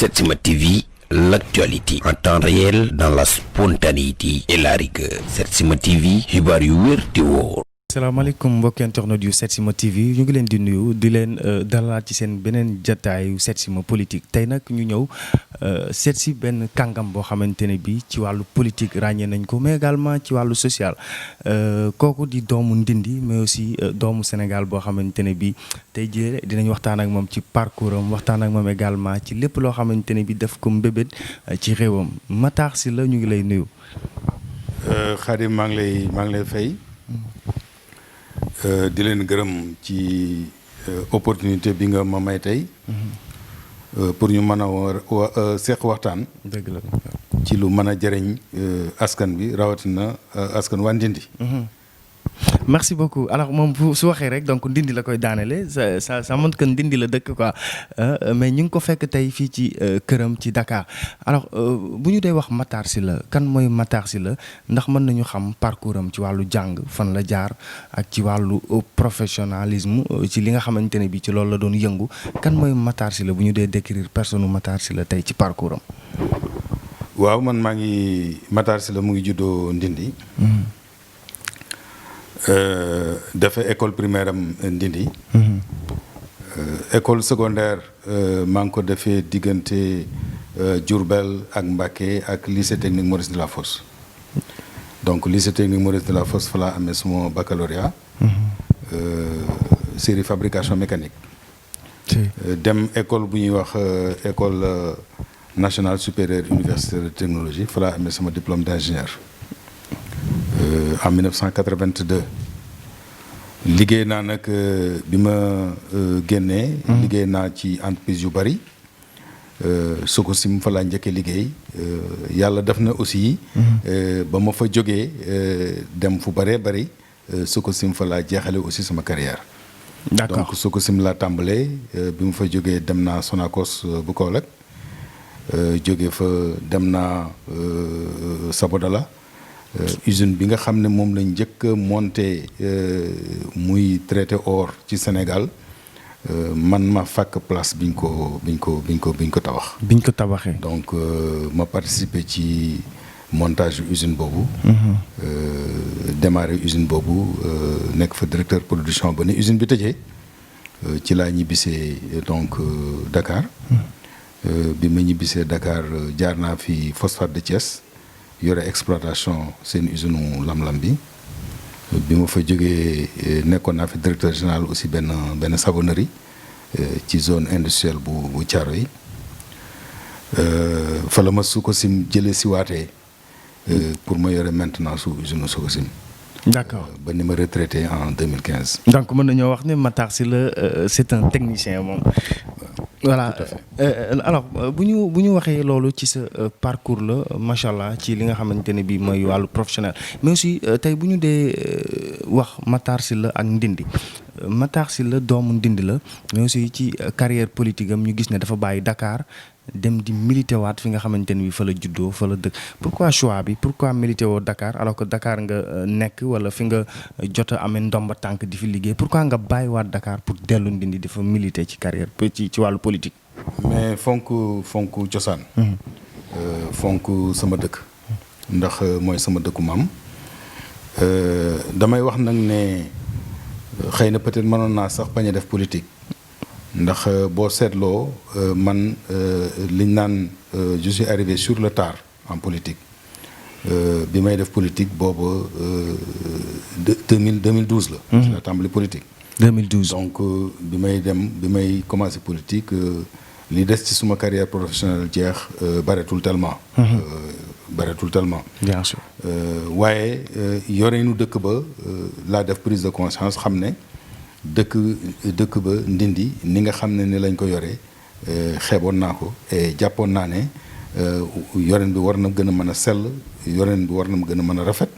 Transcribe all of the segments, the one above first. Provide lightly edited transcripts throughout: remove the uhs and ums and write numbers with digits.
Setsima TV, l'actualité en temps réel dans la spontanéité et la rigueur. Setsima TV, xibaar yu wér te wóor. salaamaaleykum mbokki internet yu Setsima TV ñu ngi leen di nuyu di leen dalalaat ci seen beneen jataayu Setsima politique tey nag ñu ñëw seet si benn kàngam boo xamante ne bii ci wàllu politique ràññee nañ ko mais également ci wàllu social kooku di doomu Ndindi mais aussi doomu Sénégal boo xamante ne bii tey jii dinañ waxtaan ak moom ci parcours am waxtaan ak moom également ci lépp loo xamante ne bii def ko mbébét ci réewam Matar Sylla ñu ngi lay nuyu. Khadim maa ngi lay fay. di leen gërëm ci opportunité bi nga ma may tey pour ñu mën a seq waxtaan. dëgg la ci lu mën a jëriñ askan bi rawatina askan waa Ndindi. merci beaucoup alors moom su waxee rek donc Ndindi la koy daanele ça montre que Ndindi la dëkk quoi mais ñu ngi ko fekk tey fii ci këram ci Dakar alors bu ñu dee wax Matar Sylla kan mooy Matar Sylla ndax mën nañu xam parcours am ci wàllu jàng fan la jaar ak ci wàllu professionnalisme ci li nga xamante ne bi ci loolu la doon yëngu kan mooy Matar Sylla bu ñu dee décrire personne Matar Sylla tey ci parcours am. waaw man maa ngi Matar Sylla mu ngi juddoo Ndindi. dafa école primaire am Ndindi. École secondaire maa ngi ko defee diggante Diourbel ak Mbacké ak lycée technique Maurice Delafosse. donc lycée technique Maurice Delafosse fa laa amee suma baccalauréat. série fabrication mécanique. dem école bu ñuy wax école nationale supérieure universitaire de technologie fa laa amee sama diplôme d'ingénieur. En 1982 liggéey naa nag bi ma génnee. liggéey naa ci entreprise yu bari. Sococim fa laa njëkkee liggéey yàlla def na aussi. ba ma fa jógee dem fu bëree bëri Sococim fa laa jeexale aussi sama carrière. d'accord donc Sococim laa tàmbalee bi ma fa jógee dem naa Sonacos bu Kaolack jógee fa dem naa Sabodala. usine bi nga xam ne moom lañ njëkk a monté muy traité or ci Sénégal man ma fàkk place biñ ko tabax. biñ ko tabaxee. donc ma participé ci montage usine boobu. démarré usine boobu nekk fa directeur production ba ne usine bi tëjee ci laa ñibbisee donc Dakar. bi ma ñibbisee Dakar jaar naa fi phosphate de Thiès. yore exploitation seen usine lam-lam bi ma fa jógee nekkoon naa fi directeur général aussi benn savonnerie ci zone industrielle bu Thiaroye fa la ma Sococim jëlee si waatee pour ma yore maintenance su usine Sococim. d'accord ba ni ma retraité en 2015. donc mën nañoo wax ne Matar Sylla c'est un technicien moom. voilà alors bu ñu waxee loolu ci sa parcours la macha allah ci li nga xamante ne bii mooy wàllu professionnel mais aussi tey bu ñu dee wax Matar Sylla ak Ndindi Matar Sylla doomu Ndindi la mais aussi ci carrière politique am ñu gis ne dafa bàyyi Dakar dem di milité waat fi nga xamante ne bii fa la juddoo fa la dëkk pourquoi choix bi pourquoi milité woo Dakar alors que Dakar nga nekk wala fi nga jot a amee ndomba tànk di fi liggéey pourquoi nga bàyyiwaat Dakar pour dellu Ndindi dafa milité ci carrière ci wàllu politique. mais fonk cosaan. fonk sama dëkk. ndax mooy sama dëkku maam. damay wax nag ne xëy na peut-être mënoon naa sax bañ a def politique. ndax boo seetloo man liñ naan je suis arrivé sur le tard en politique bi may def politique boobu 2012 la. ci la tàmbali politique. 2012 donc bi may commencé politique li des ci suma carrière professionnelle jeex bareetul tellement. bien sûr. waaye yoreenu dëkk ba laa def prise de conscience xam ne. dëkk ba Ndindi ni nga xam ne ni lañ ko yoree xeeboon naa ko et jàppoon naa ne yoreen bi war na gën a mën a sell yoreen bi war na gën a mën a rafet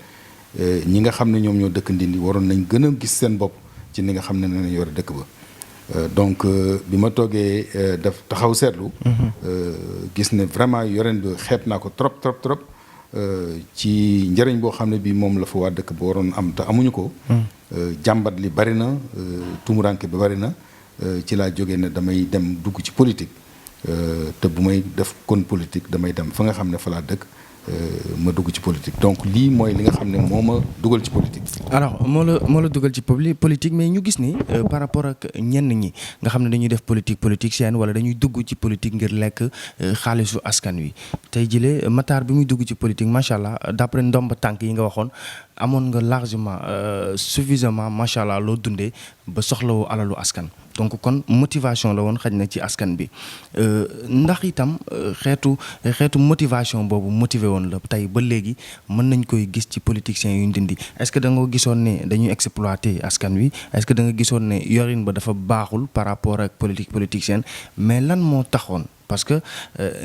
ñi nga xam ne ñoom ñoo dëkk Ndindi waroon nañ gën a gis seen bopp ci ni nga xam ne nañ yore dëkk ba donc bi ma toogee def taxaw seetlu gis ne vraiment yoreen bi xeeb naa ko trop ci njëriñ boo xam ne bi moom la fa waa dëkk ba waroon am te amuñu ko jàmbat li bari na tumuranke bi bari na ci laa jógee ne damay dem dugg ci politique te bu may def kon politique damay dem fa nga xam ne fa laa dëkk ma dugg ci politique donc lii mooy li nga xam ne moo ma dugal ci politique. alors moo la dugal ci politique mais ñu gis ni par rapport ak ñenn ñi nga xam ne dañuy def politicienne wala dañuy dugg ci politique ngir lekk xaalisu askan wi tey jile Matar bi muy dugg ci politique macha allah d'après ndomba tànk yi nga waxoon amoon nga largement suffisamment macha allah loo dundee ba soxlawoo alalu askan. donc kon motivation la woon xaj na ci askan bi ndax itam xeetu motivation boobu motivé woon la tey ba léegi mën nañ koy gis ci politiciens yu Ndindy est-ce que da nga gisoon ne dañuy exploiter askan wi est-ce que da nga gisoon ne yorin ba dafa baaxul par rapport ak politicienne mais lan moo taxoon parce que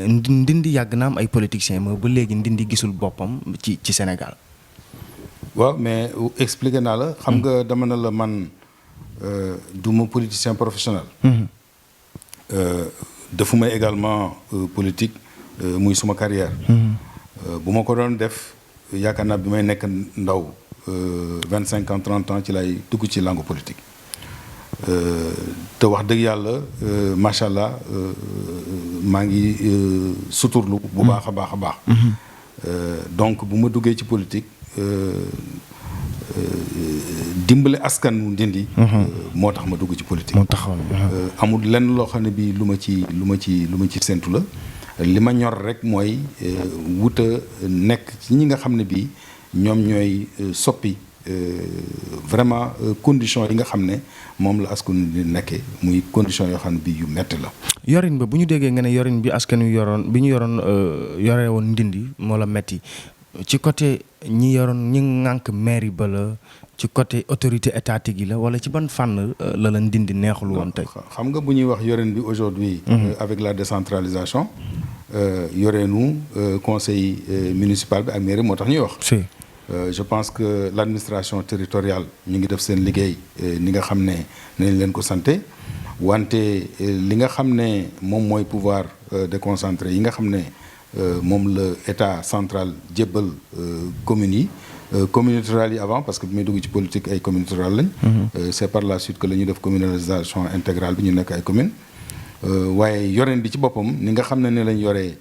Ndindy yàgg na am ay politiciens mais ba léegi Ndindy gisul boppam ci Sénégal. waaw mais expliqué naa la. xam nga dama ne la man. du ma politicien professionnel. defuma également politique muy suma carrière. bu ma ko doon def yaakaar naa bi may nekk ndaw 25 ans 30 ans ci lay dugg ci langue politique. te wax dëgg yàlla macha allah maa ngi suturlu. bu baax a baax a baax. donc bu ma duggee ci politique. dimbale askan wu Ndindy moo tax ma dugg ci politique. moo taxoon amul lenn loo xam ne bii lu ma ci séntu la li ma ñor rek mooy wuta nekk ci ñi nga xam ne bii ñoom ñooy soppi vraiment conditions yi nga xam ne moom la askan wi nekkee muy conditions yoo xam ne bii yu metti la. yorin ba bu ñu déggee nga ne yorin bi askan wi bi ñu yore woon Ndindy moo la metti ci côté ñi ŋànk mairie ba la ci côté autorité étatique yi la wala ci ban fànn la Ndindy neexul woon tey. xam nga bu ñuy wax yorin bi aujourd'hui avec la décentralisation yoreenu conseil municipal bi ak mairie moo tax ñuy wax. je pense que l'administration territoriale ñu ngi def seen liggéey ni nga xam ne nañ leen ko santé wante li nga xam ne moom mooy pouvoir déconcentré yi nga xam ne moom la état central jébbal communes yi communautés rurales yi avant parce que bi may dugg ci politique ay communautés rurales lañ. c'est par la suite que la ñu def communalisation intégrale bi ñu nekk ay communes. waaye yoreen bi ci boppam ni nga xam ne ne lañ yoree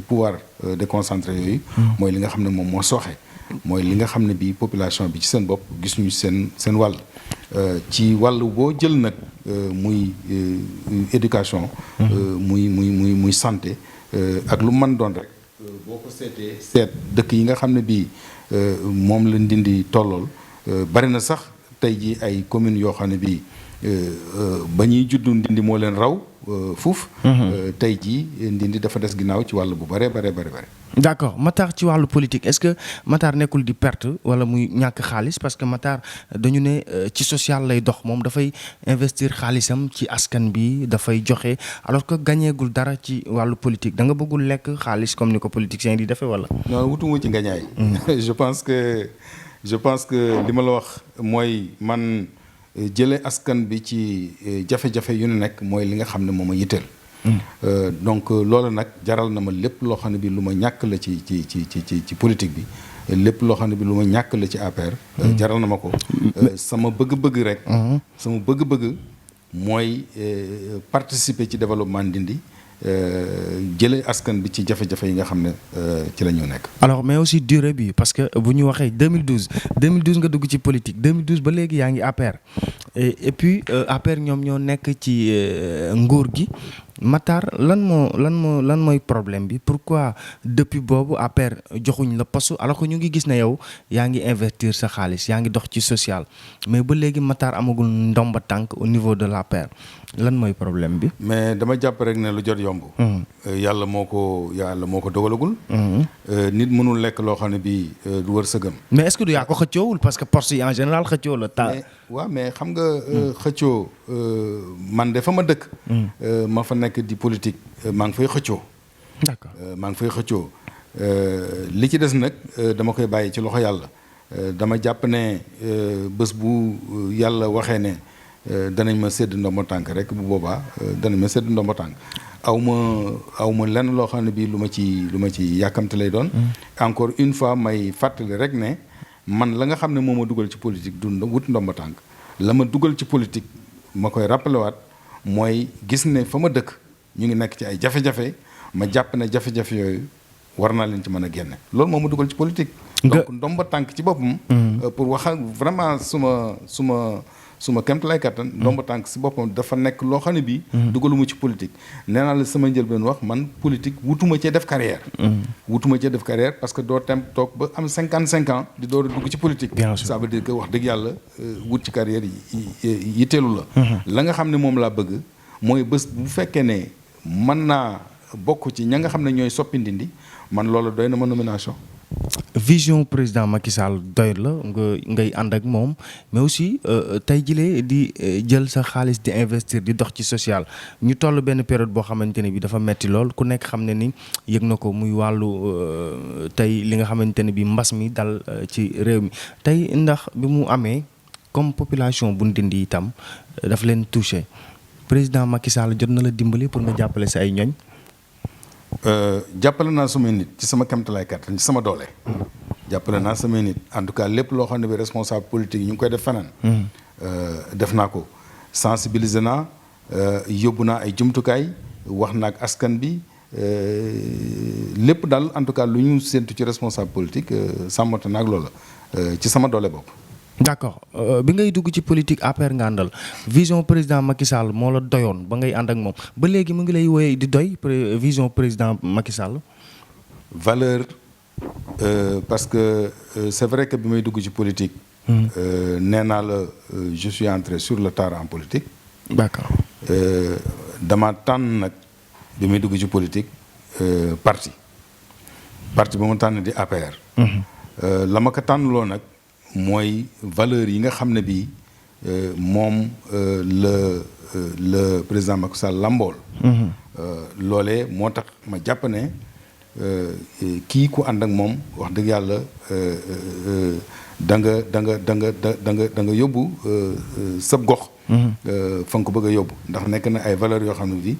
pouvoir déconcentré yooyu. mooy li nga xam ne moom moo sooxe. mooy li nga xam ne bii population bi ci seen bopp gis ñu seen wàll. ci wàll boo jël nag muy éducation. muy santé. ak lu mën doon rek boo ko seet dëkk yi nga xam ne bii moom la Ndindy tollool bari na sax tey ji ay communes yoo xam ne bii ba ñuy juddu Ndindy moo leen raw fuuf. tey jii Ndindy dafa des ginnaaw ci wàll bu bare. d'accord Matar ci wàllu politique est-ce que Matar nekkul di perte wala muy ñàkk xaalis parce que Matar dañu ne ci social lay dox moom dafay investir xaalisam ci askan bi dafay joxe alors que gañeegul dara ci wàllu politique da nga bëggul lekk xaalis comme ni ko politiciens di defee wala. non wutuma ci ngañaay. je pense que li ma la wax mooy man jëlee askan bi ci jafe-jafe yu ne nekk mooy li nga xam ne moom a yitteel. donc loolu nag jaral na ma lépp loo xam ne bi lu ma ñàkk la ci politique bi lépp loo xam ne bi lu ma ñàkk la ci APR. jaral na ma ko. sama bëgg-bëgg rek. sama bëgg-bëgg mooy participer ci développement Ndindy jëlee askan bi ci jafe-jafe yi nga xam ne ci la ñu nekk. alors mais aussi durée bi parce que bu ñu waxee 2012 nga dugg ci politique 2012 ba léegi yaa ngi APR et puis APR ñoom ñoo nekk ci nguur gi Matar lan mooy problème bi pourquoi depuis boobu APR joxuñ la poste alors que ñu ngi gis ne yow yaa ngi investir sa xaalis yaa ngi dox ci social mais ba léegi Matar amagul ndomba tànk au niveau de l'APR lan mooy problème bi. mais dama jàpp rek ne lu jot yomb. yàlla moo ko dogalagul. nit mënul lekk loo xam ne bii du wërsëgam. mais est-ce que du yaa ko xëccoowul parce que poste yi en général xëccoo la taal. waaw mais xam nga xëccoo man de fa ma dëkk. ma fa nekk di politique maa ngi fay xëccoo. d'accord maa ngi fay xëccoo li ci des nag dama koy bàyyi ci loxo yàlla dama jàpp ne bés bu yàlla waxee ne danañ ma sédd ndombo tànk rek bu boobaa danañ ma sédd ndombo tànk aw ma lenn loo xam ne bii lu ma ci yàkkamte lay doon. encore une fois may fàttali rek ne man la nga xam ne moo ma dugal ci politique du wut ndombo tànk la ma dugal ci politique ma koy rappelé waat mooy gis ne fa ma dëkk ñu ngi nekk ci ay jafe-jafe ma jàpp ne jafe-jafe yooyu war naa leen ci mën a génne loolu moo ma dugal ci politique. donc ndomba tànk ci boppam. pour wax vraiment suma kéemtalaay kattan. ndomba tànk si boppam dafa nekk loo xam ne bii. dugaluma ci politique. nee naa la sama njëlbeen wax man politique wutuma cee def carrière. wutuma cee def carrière parce que doo tem toog ba am 55 ans di door a dugg ci politique. ça veut dire que wax dëgg yàlla wut ci carrière yitteelu la. la nga xam ne moom laa bëgg mooy bés bu fekkee ne mën naa bokk ci ña nga xam ne ñooy soppi Ndindy man loolu doy na ma nomination. vision président Macky Sall doy la ngay ànd ak moom mais aussi tey jilee di jël sa xaalis di investir di dox ci social ñu toll benn période boo xamante ne bi dafa metti lool ku nekk xam ne ni yëg na ko muy wàllu tey li nga xamante ne bi mbas mi dal ci réew mi tey ndax bi mu amee comme population bu Ndindy itam daf leen touché président Macky Sall jot na la dimbali pour nga jàppale sa ay ñoñ. jàppale naa samay nit ci sama kamtalaay kàttan ci sama doole. jàppale naa samay nit en tout cas lépp loo xam ne bi responsable politique yi ñu ngi koy def feneen. def naa ko sensibiliser naa yóbbu naa ay jumtukaay wax naa ak askan bi lépp daal en tout cas lu ñu séntu ci responsable politique sàmmante naa ak loola ci sama doole bopp. d'accord bi ngay dugg ci politique APR nga àndal vision président Macky Sall moo la doyoon ba ngay ànd ak moom ba léegi mu ngi lay woy di doy vision président Macky Sall. valeur parce que c'est vrai que bi may dugg ci politique. nee naa la je suis entré sur le tard en politique. d'accord. dama tànn nag bi may dugg ci politique parti ba ma tànn di APR. la ma ko tànnloo nag. mooy valeur yi nga xam ne bii moom le président Macky Sall lambool. loolee moo tax ma jàpp ne kii ku ànd ak moom wax dëgg yàlla da nga yóbbu sab gox. fa nga ko bëgg a yóbbu ndax nekk na ay valeurs yoo xam ne bii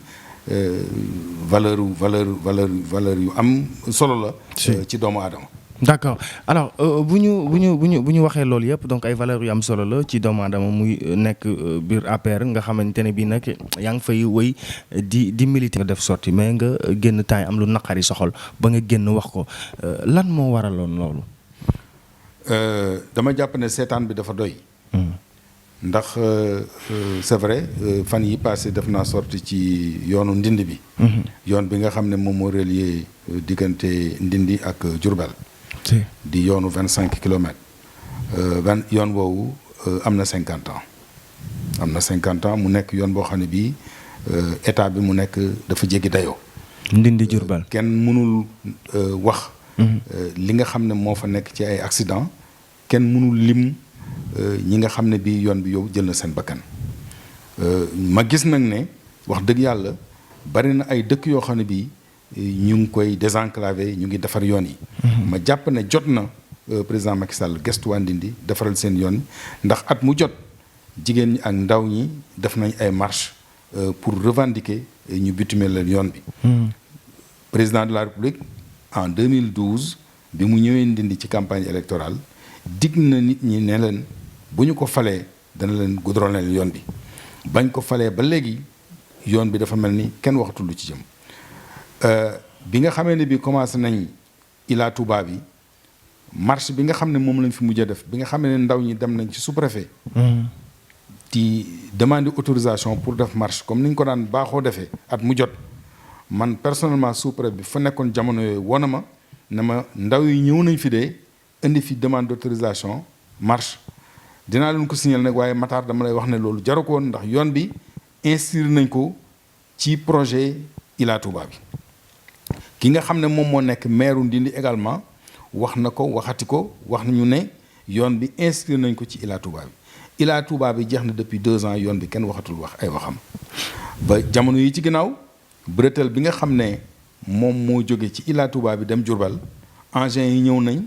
valeur yu am solo la. ci doomu aadama. d'accord alors bu ñu waxee loolu yëpp donc ay valeurs yu am solo la ci doomu aadama muy nekk biir APR nga xamante ne bii nag yaa ngi fay wëy di militer nga def sorti mais nga génn temps am lu naqari soxol ba nga génn wax ko lan moo waraloon loolu. dama jàpp ne seetaan bi dafa doy. ndax c'est vrai fan yi passé def naa sorti ci yoonu Ndindy bi. yoon bi nga xam ne moom moo relier diggante Ndindy ak Diourbel. di yoonu 25 kilomètres. yoon boobu am na 50 ans. am na 50 ans mu nekk yoon boo xam ne bii état bi mu nekk dafa jéggi dayoo. Ndindy Diourbel. kenn mënul wax. li nga xam ne moo fa nekk ci ay accident kenn mënul lim ñi nga xam ne bii yoon bi yow jël na seen bakkan. ma gis nag ne wax dëgg yàlla bari na ay dëkk yoo xam ne bii ñu ngi koy désenclavé ñu ngi defar yoon yi. ma jàpp ne jot na président Macky Sall gestu waa Ndindy defaral seen yoon ndax at mu jot jigéen ñi ak ndaw ñi def nañ ay marche pour revendiquer ñu bitumer leen yoon bi. président de la République en 2012 bi mu ñëwee Ndindy ci campagne électorale dig na nit ñi ne leen bu ñu ko falee dana leen goudronner yoon bi bañ ko falee ba léegi yoon bi dafa mel ni kenn waxatul lu ci jëm. bi nga xamee ne bi commencé nañ Ila Touba bi marche bi nga xam ne moom lañ fi mujjee def bi nga xam ne ndaw ñi dem nañ ci sous-préfet. di demander autorisation pour def marche comme ni ñu ko daan baaxoo defee at mu jot man personnellement sous-préfet bi fa nekkoon jamono yooyu woo na ma ne ma ndaw yi ñëw nañ fi de indi fi demande d'autorisation marche dinaa leen ko signaler nag waaye Matar dama lay wax ne loolu jaru ko woon ndax yoon bi inscrire nañ ko ci projet Ila Touba bi. ki nga xam ne moom moo nekk maire Ndindy également wax na ko waxati ko wax nañu ne yoon bi inscrire nañ ko ci Ila Touba bi Ila Touba bi jeex na depuis 2 ans yoon bi kenn waxatul wax ay waxam ba jamono yi ci ginnaaw bretelle bi nga xam ne moom moo jóge ci Ila Touba bi dem Diourbel engins yi ñëw nañ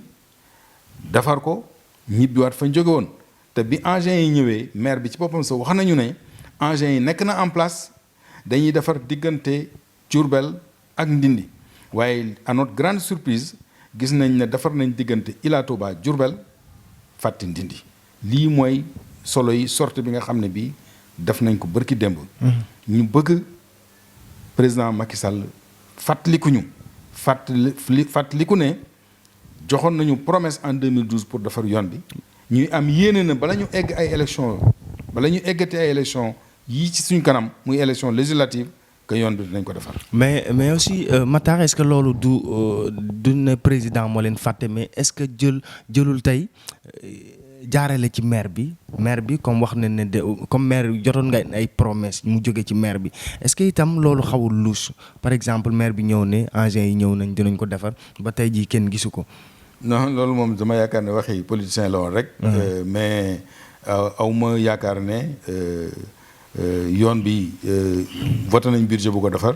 defar ko ñibbiwaat fañ jóge woon te bi engins yi ñëwee maire bi ci boppam sa wax nañu ne engins yi nekk na en place dañuy defar diggante Diourbel ak Ndindy waaye à notre grande surprise gis nañ ne defar nañ diggante Ila Touba Diourbel fàtti Ndindy lii mooy solo yi sorte bi nga xam ne bii def nañ ko bërki démb ñu bëgg président Macky Sall fàttaliku ne joxoon nañu promesse en 2012 pour defar yoon bi ñuy am yéene na bala ñu egg ay élection bala ñu eggati ay élection yii ci suñu kanam muy élection législative que yoon bi dinañ ko defar. mais aussi Matar est-ce que loolu du ne président moo leen fàtte mais est-ce que jëlul tey jaarale ci maire bi comme wax nañ ne comme maire jotoon nga ay promesse mu jóge ci maire bi est-ce que itam loolu xawul louche par exemple maire bi ñëw ne engins yi ñëw nañ dinañ ko defar ba tey jii kenn gisu ko. non loolu moom dama yaakaar ne waxi politicien la woon rek. mais aw ma yaakaar ne yoon bi voté nañ budget bu ko defar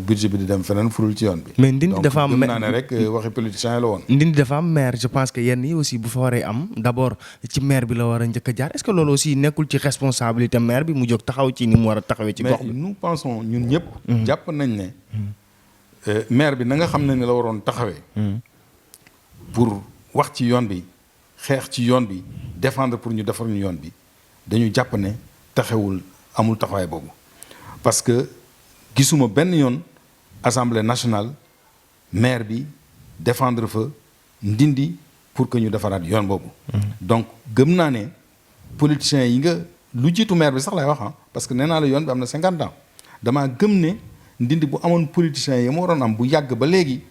budget bi di dem feneen furul ci yoon bi. mais Ndindi dafa am donc gëm naa ne rek waxi politicien la woon. Ndindi dafa am maire je pense que yenn yi aussi bu fa waree am d'abord ci maire bi la war a njëkk a jaar est-ce que loolu aussi nekkul ci responsabilité maire bi mu jóg taxaw ci ni mu war a taxawee. ci gox bi mais nous pensons ñun ñëpp. jàpp nañ ne maire bi na nga xam ne ni la waroon taxawee. pour wax ci yoon bi xeex ci yoon bi défendre pour ñu defar ñu yoon bi dañu jàpp ne taxawul amul taxawaay boobu parce que gisuma benn yoon assemblée nationale maire bi défendre fa Ndindi pour que ñu defaraat yoon boobu. donc gëm naa ne politiciens yi nga lu jiitu maire bi sax lay wax parce que nee naa la yoon bi am na 50 ans damaa gëm ne Ndindi bu amoon politiciens yi ma waroon am bu yàgg ba léegi.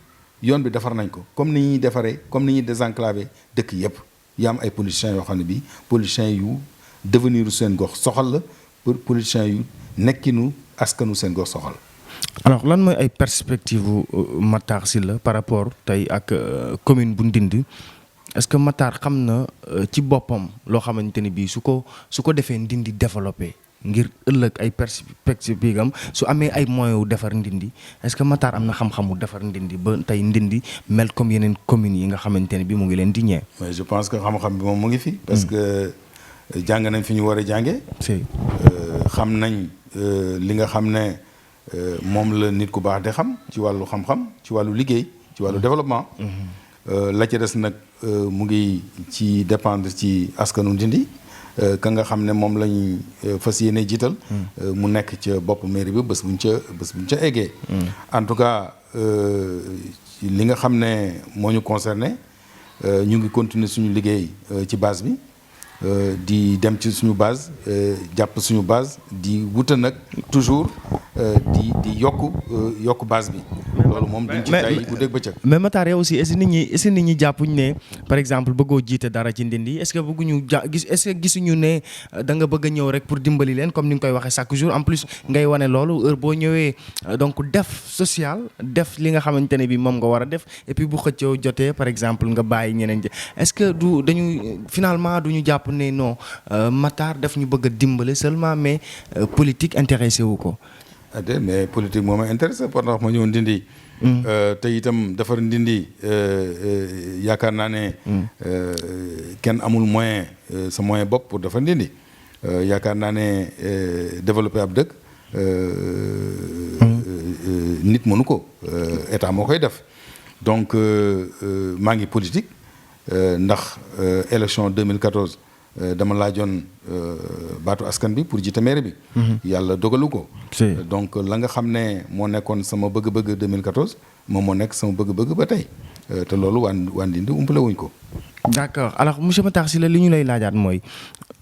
yoon bi defar nañ ko comme ni ñuy defaree comme ni ñuy désenclaver dëkk yëpp yaa am ay politiciens yoo xam ne bii politiciens yu devenir seen gox soxal la pour politiciens yu nekkinu askanu seen gox soxal. alors lan mooy ay perspectives Matar Sylla par rapport tey ak commune bu Ndindi est-ce que Matar xam na ci boppam loo xamante ne bii su ko defee Ndindi développé. ngir ëllëg ay perspectives am su amee ay moyens wu defar Ndindi est-ce que Matar am na xam-xamu defar Ndindi ba tey Ndindi mel comme yeneen communes yi nga xamante ne bi mu ngi leen di ñee. mais je pense que xam-xam bi moom mu ngi fi. parce que jàng nañ fi ñu war a jàngee. xam nañ li nga xam ne moom la nit ku baax de xam ci wàllu xam-xam ci wàllu liggéey ci wàllu développement. la ca des nag mu ngi ci dépendre ci askanu Ndindi. ka nga xam ne moom lañ fas yéene jiital. mu nekk ca bopp mairie bi bés buñ ca eggee. en tout cas li nga xam ne moo ñu concerné ñu ngi continuer suñu liggéey ci base bi di dem ci suñu base jàpp suñu base di wuta nag toujours di yokk base bi. loolu moom duñ ci tay bu dégg bëccëg. mais Matar yow aussi est-ce que nit ñi jàppuñ ne par exemple bëggoo jiite dara ci Ndindi est-ce que bëgguñu est-ce que gisuñu ne da nga bëgg a ñëw rek pour dimbali leen comme ni nga koy waxee chaque jour en plus ngay wane loolu heure boo ñëwee donc def social def li nga xamante ne bi moom nga war a def et puis bu xëccoo jotee par exemple nga bàyyi ñeneen ji est-ce que finalement duñu jàpp ne non Matar daf ñu bëgg a dimbali seulement mais politique intéressé wu ko. mais politique moo ma intéressé par ndax ma ñëw Ndindi. te itam defar Ndindi yaakaar naa ne kenn amul moyen sa moyen bopp pour defar Ndindi yaakaar naa ne développer ab dëkk nit mënu ko état moo koy def donc maa ngi politique ndax élection 2014 dama laajoon baatu askan bi pour jiite maire bi. yàlla dogalu ko. donc la nga xam ne moo nekkoon sama bëgg-bëgg 2014 moom moo nekk sama bëgg-bëgg ba tey te loolu waa Ndindi umpale wuñ ko. d'accord alors monsieur Matar Sylla li ñu lay laajaat mooy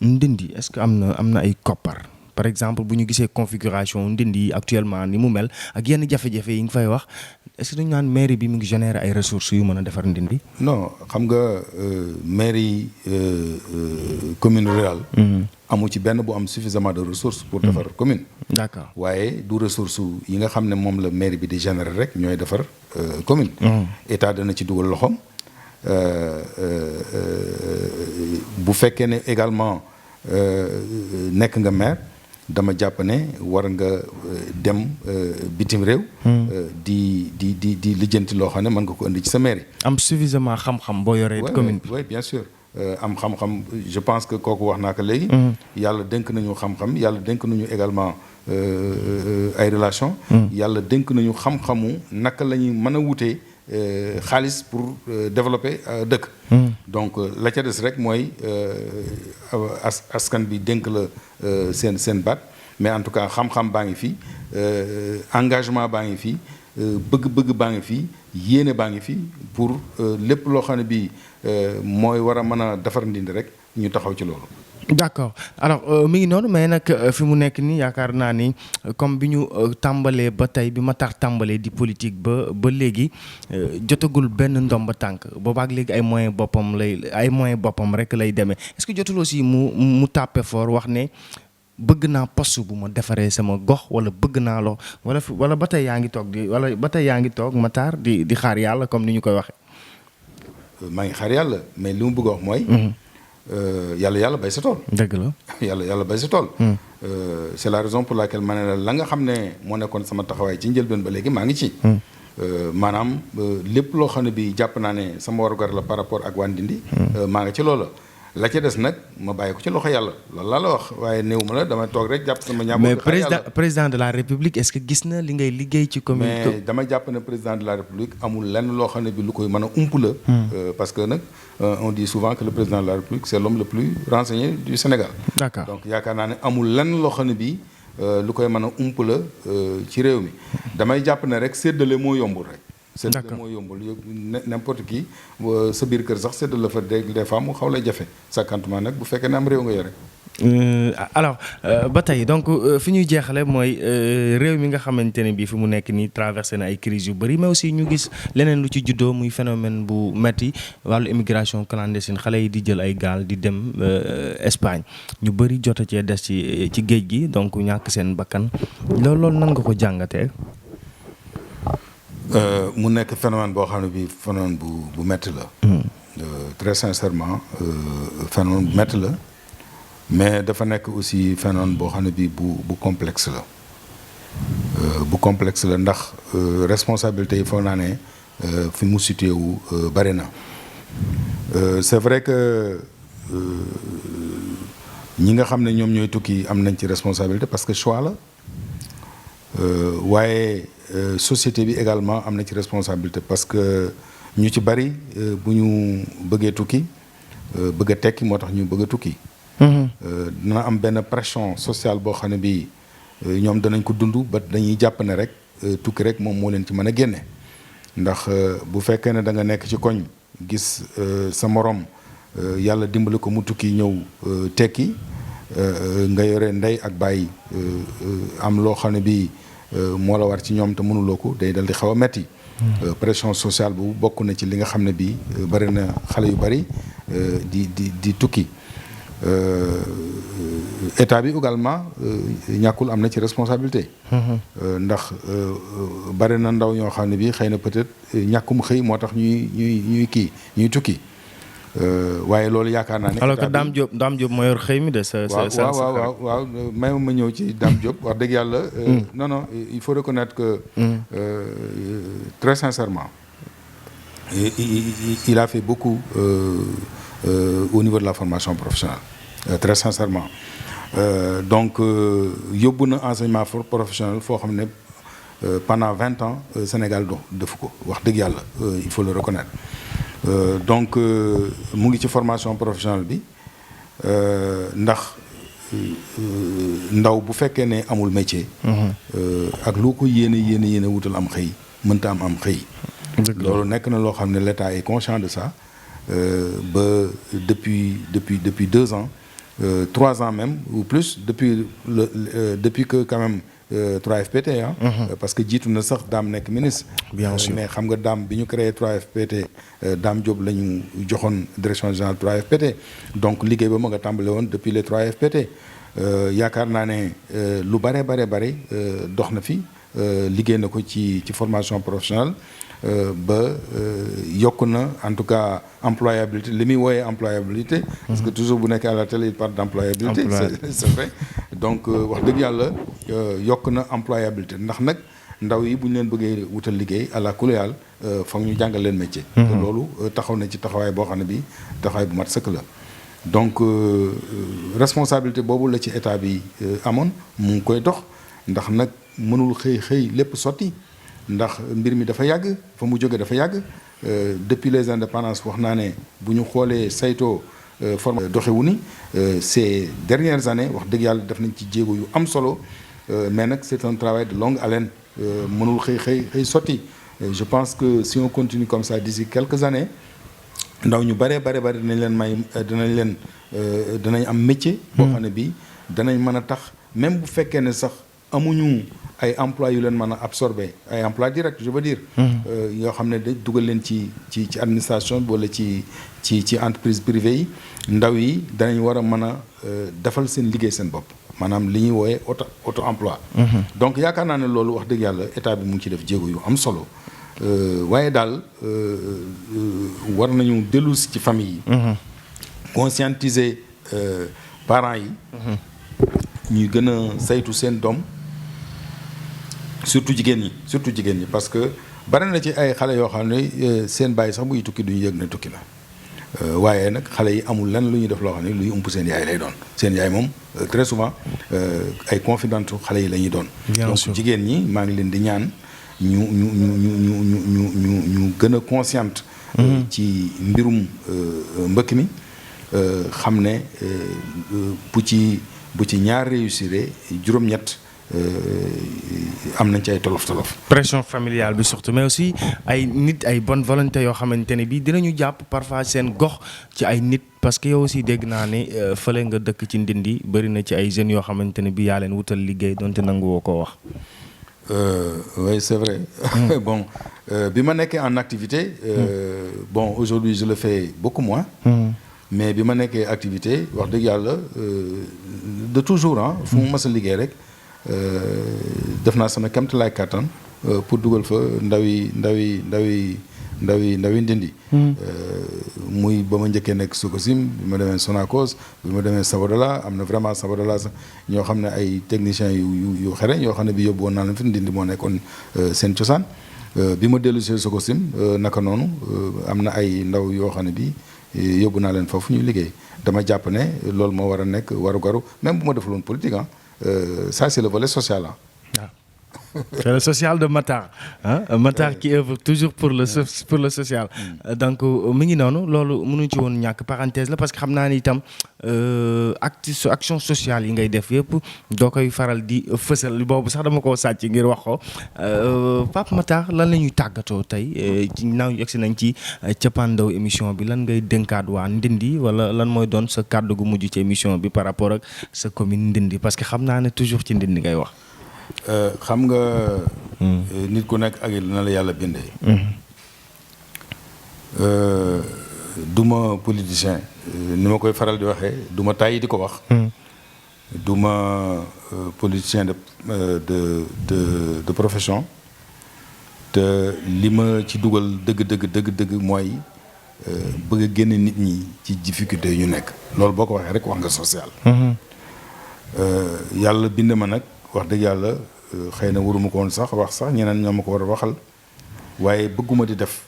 Ndindi est-ce que am na ay koppar par exemple bu ñu gisee configuration Ndindi actuellement ni mu mel ak yenn jafe-jafe yi nga fay wax est-ce que dañu naan mairie bi mu ngi générer ay ressources yu mën a defar Ndindi. non xam nga mairie commune rurale. amu ci benn bu am suffisamment de ressources pour defar commune. d'accord waaye du ressource yi nga xam ne moom la mairie bi di générer rek ñooy defar commune. état dana ci dugal loxoom bu fekkee ne également nekk nga maire. dama jàpp ne war nga dem bitim réew. di lijjanti loo xam ne mën nga ko indi ci sa mairie. am suffisamment xam-xam boo yoree commune bi. oui bien sûr am xam-xam je pense que kooku wax naa ko léegi. yàlla dénk nañu xam-xam yàlla dénk nañu également ay relations. yàlla dénk nañu xam-xamu naka la ñuy mën a wutee xaalis pour développer dëkk. donc la ca des rek mooy askan bi dénk la seen baat mais en tout cas xam-xam baa ngi fi engagement baa ngi fi bëgg-bëgg baa ngi fi yéene baa ngi fi pour lépp loo xam ne bii mooy war a mën a defar Ndindy rek ñu taxaw ci loolu. d'accord alors mi ngi noonu mais nag fi mu nekk nii yaakaar naa ni comme bi ñu tàmbalee ba tey bi Matar tàmbalee di politique ba léegi jotagul benn ndomba tànk boobaak léegi ay moyens boppam rek lay demee est-ce que jotul aussi mu tàppe fort wax ne bëgg naa poste bu ma defaree sama gox wala bëgg naa loo wala ba tey yaa ngi toog Matar di xaar yàlla comme ni ñu koy waxee. maa ngi xaar yàlla mais li mu bëgg a wax mooy. yàlla bay sa tool. dëgg la yàlla bay sa tool. c'est la raison pour laquelle ma ne la nga xam ne moo nekkoon sama taxawaay ci njëlbeen ba léegi maa ngi ci. maanaam lépp loo xam ne bi jàpp naa ne sama warugar la par rapport ak waa Ndindy. maa ngi ci loola. la ca des nag ma bàyyi ko ci loxo yàlla loolu laa la wax waaye néew ma la dama toog rek jàpp sama ñaar. mais président de la république est-ce que gis na li ngay liggéey ci commune. mais dama jàpp ne président de la république amul lenn loo xam ne bi lu koy mën a ump la. parce que nag on dit souvent que le président de la république c'est l'homme le plus renseigné du Sénégal. d'accord donc yaakaar naa ne amul lenn loo xam ne bi lu koy mën a ump la ci réew mi damay jàpp ne rek séddale moo yombul rek. séddale moo yombul n'importe qui sa biir kër sax séddale fa des fois mu xaw lay jafe sàkkantuma nag bu fekkee ne am réew nga yore. alors ba tey donc fi ñuy jeexale mooy réew mi nga xamante ne bii fi mu nekk nii traversé na ay crises yu bëri mais aussi ñu gis leneen lu ci juddoo muy phénomène bu metti wàllu immigration clandestine xale yi di jël ay gaal di dem Espagne ñu bëri jota cee des ci géej gi donc ñàkk seen bakkan loolu nan nga ko jàngatee. mu nekk phénomène boo xam ne bii phénomène bu métti la. très sincèrement phénomène bu métti la mais dafa nekk aussi phénomène boo xam ne bii bu complexe la. bu complexe la ndax responsabilité yi foog naa ne fi mu situé wu bari na. c'est vrai que ñi nga xam ne ñoom ñooy tukki am nañ ci responsabilité parce que choix la waaye. Société bi également am na ci responsabilité parce que ñu ci bari bu ñu bëggee tukki bëgg a tekki moo tax ñu bëgg a tukki. dina am benn pression sociale boo xam ne bii ñoom danañ ko dund ba dañuy jàpp ne rek tukki rek moom moo leen ci mën a génne. ndax bu fekkee ne da nga nekk ci koñ gis sa morom yàlla dimbali ko mu tukki ñëw tekki nga yore ndey ak bàyyi am loo xam ne bii. moo la war ci ñoom te mënuloo ko day dal di xaw a metti. pression sociale bu bokk na ci li nga xam ne bii bari na xale yu bari di tukki. état bi également ñàkkul am na ci responsabilité. ndax bari na ndaw ñoo xam ne bii xëy na peut-être ñàkkum xëy moo tax ñuy tukki. waaye loolu yaakaar naa ne. alors que Dame Diop moo yor xëy mi de sa waaw may ma ñëw ci Dame Diop wax dëgg yàlla. non il faut reconnaître que très sincèrement il a fait beaucoup au niveau de la formation professionnelle très sincèrement donc yóbbu na enseignement professionnel foo xam ne pendant 20 ans Sénégal defu ko wax dëgg yàlla il faut le reconnaître. Donc mu ngi ci formation professionnelle bi ndax ndaw bu fekkee ne amul métier. ak loo ko yéene wutal am xëy mënta am xëy. loolu nekk na loo xam ne l'État est conscient de ça ba depuis 2 ans 3 ans même ou plus depuis que quand même 3FPT parce que jiitu na sax Dame nekk ministre. bien sûr mais xam nga Dame bi ñu créé 3FPT Dame Diop la ñu joxoon direction générale 3FPT donc liggéey ba ma nga tàmbale woon depuis les 3FPT yaakaar naa ne lu bare dox na fi liggéey na ko ci formation professionnelle ba yokk na en tout cas employabilité li muy wooyee employabilité. parce que toujours bu nekk à la télé il parle d'employabilité. c'est vrai donc wax dëgg yàlla yokk na employabilité ndax nag ndaw yi bu ñu leen bëggee wutal liggéey àla kuleyal foog ñu jàngal leen métier. te loolu taxaw na ci taxawaay boo xam ne bi taxawaay bu mat sëkk la. donc responsabilité boobu la ci état bi amoon mu ngi koy dox ndax nag mënul xëy lépp sotti. ndax mbir mi dafa yàgg fa mu jóge dafa yàgg depuis les indépendances wax naa ne bu ñu xoolee saytoo forme doxewu ni ces dernières années wax dëgg yàlla def nañ ci jéego yu am solo mais nag c'est un travail de longue haleine mënul xëy sotti je pense que si on continue comme ça d'ici quelques années ndaw ñu bare dinañ leen may dinañ am métier boo xam ne bii danañ mën a tax même bu fekkee ne sax amuñu ay emploi yu leen mën a absorber ay emploi direct je veux dire yoo xam ne dañ dugal leen ci administration bi wala ci entreprise privée yi ndaw yi danañ war a mën a defal seen liggéey seen bopp maanaam li ñuy wooyee auto emploi donc yaakaar naa ne loolu wax dëgg yàlla état bi mu ngi ci def jéego yu am solo waaye daal war nañu dellu si ci famille yi conscientiser parents yi ñuy gën a saytu seen doom surtout jigéen ñi parce que bari na ci ay xale yoo xam ne seen bàyyi sax buy tukki duñu yëg ne tukki la waaye nag xale yi amul lenn lu ñuy def loo xam ne luy ump seen yaay lay doon seen yaay moom très souvent ay confidente xale yi la ñuy doon donc jigéen ñi maa ngi leen di ñaan ñu gën a consciente ci mbirum mbëkk mi xam ne bu ci ñaar réussir juróom-ñett am nañ ci ay tolof pression familiale bi surtout mais aussi ay nit ay bonne volonté yoo xamante ne bii dinañu jàpp parfois seen gox ci ay nit parce que yow aussi dégg naa ne fële nga dëkk ci Ndindi bëri na ci ay jeunes yoo xamante ne bii yaa leen wutal liggéey donte nangu woo koo wax. Oui, c'est vrai. Bon, bi ma nekkee en activité bon aujourd'hui je le fais beaucoup moins mais bi ma nekkee activité wax dëgg yàlla de toujours fu mu mës a liggéey rek def naa sama kéemtalaay kàttan pour dugal fa ndawi Ndindi muy ba ma njëkkee nekk Sococim bi ma demee Sonacos bi ma demee Sabodala am na vraiment Sabodala sax ñoo xam ne ay techniciens yu xereñ yoo xam ne bi yóbbu woon naa leen fi Ndindi moo nekkoon seen cosaan bi ma dellu si Sococim naka noonu am na ay ndaw yoo xam ne bi yóbbu naa leen foofu ñuy liggéey dama jàpp ne loolu moo war a nekk waru même bu ma defuloon politique ça c'est le volet social c'est le social de Matar Matar qui œuvre toujours pour le social donc mi ngi noonu loolu mënuñ ci woon ñàkk parenthèse la parce que xam naa ni itam action sociale yi ngay def yëpp doo koy faral di fësal boobu sax dama koo sàcc ngir wax ko Pape Matar lan la ñuy tàggatoo tey ci naaw yegsi nañ ci cappaandaw émission bi lan ngay dénkaat waa Ndindi wala lan mooy doon sa kàddu gu mujj ci émission bi par rapport ak sa commune Ndindi parce que xam naa ne toujours ci Ndindi ngay wax. xam nga nit ku nekk ak na la yàlla bindee duma politicien ni ma koy faral di waxee duma tàyyi di ko wax duma politicien de profession te li ma ci dugal dëgg mooy bëgg a génne nit ñi ci difficulté yu ñu nekk loolu boo ko waxee rek wax nga social yàlla bind ma nag wax dëgg yàlla xëy na waruma ko woon sax wax sax ñeneen ñoo ma ko war a waxal waaye bëgguma di def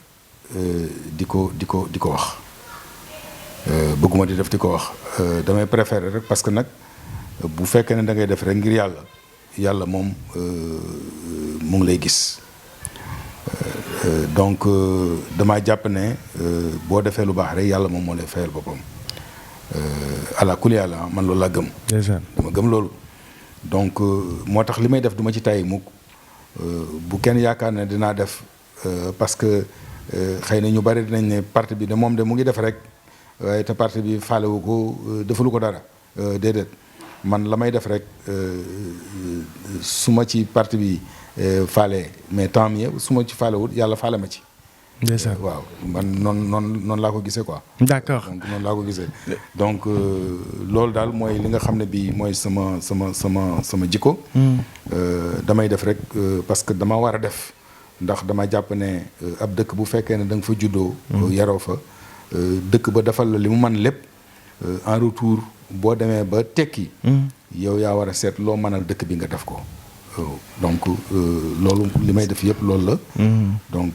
di ko wax bëgguma di def di ko wax damay préférer rek parce que nag bu fekkee ne da ngay def rek ngir yàlla moom mu ngi lay gis donc damaa jàpp ne boo defee lu baax rek yàlla moom moo lay fayal boppam ala kulli yàlla man loolu laa gëm dama gëm loolu donc moo tax li may def duma ci tàyyi mukk bu kenn yaakaar ne dinaa def parce que xëy na ñu bari dinañ ne parti bi de moom de mu ngi def rek waaye te parti bi faalewu ko defalu ko dara déedéet man la may def rek su ma ci parti bi faale mais tant mieux su ma ci faalewut yàlla faale ma ci ndeysaan waaw man noonu laa ko gisee quoi. d'accord donc noonu laa ko gisee donc loolu daal mooy li nga xam ne bii mooy sama jikko. damay def rek parce que dama war a def ndax dama jàpp ne ab dëkk bu fekkee ne da nga fa juddoo. yaroo fa dëkk ba defal la li mu man lépp en retour boo demee ba tekki. yow yaa war a seet loo mënal dëkk bi nga def ko donc loolu li may def yëpp loolu la. donc.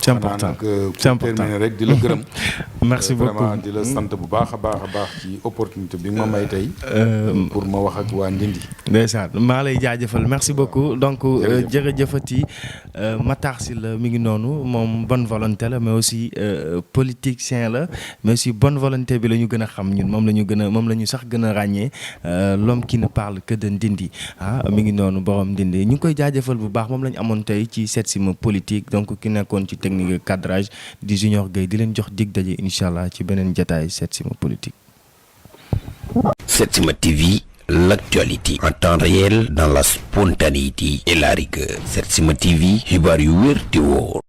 c'est important c'est important terminer rek di la gërëm. merci beaucoup vraiment di la sant bu baax a baax ci opportunité bi nga ma may tey. pour ma wax ak waa Ndindi. ndeysaan maa lay jaajëfal merci beaucoup donc jërëjëfati Matar Sylla mi ngi noonu moom bonne volonté la mais aussi politicien la mais aussi bonne volonté bi la ñu gën a xam ñun moom la ñu sax gën a ràññee l'homme qui ne parle que de Ndindi mi ngi noonu borom Ndindi ñu ngi koy jaajëfal bu baax moom la ñu amoon tey ci Setsima politique donc ki nekkoon ci technique cadrage di Junior Gueye di leen jox dig daje incha allah ci beneen jataay Setsima politique. Setsima TV, l'actualité en temps réel dans la spontanéité et la rigueur. Setsima TV, xibaar yu wér te wóor.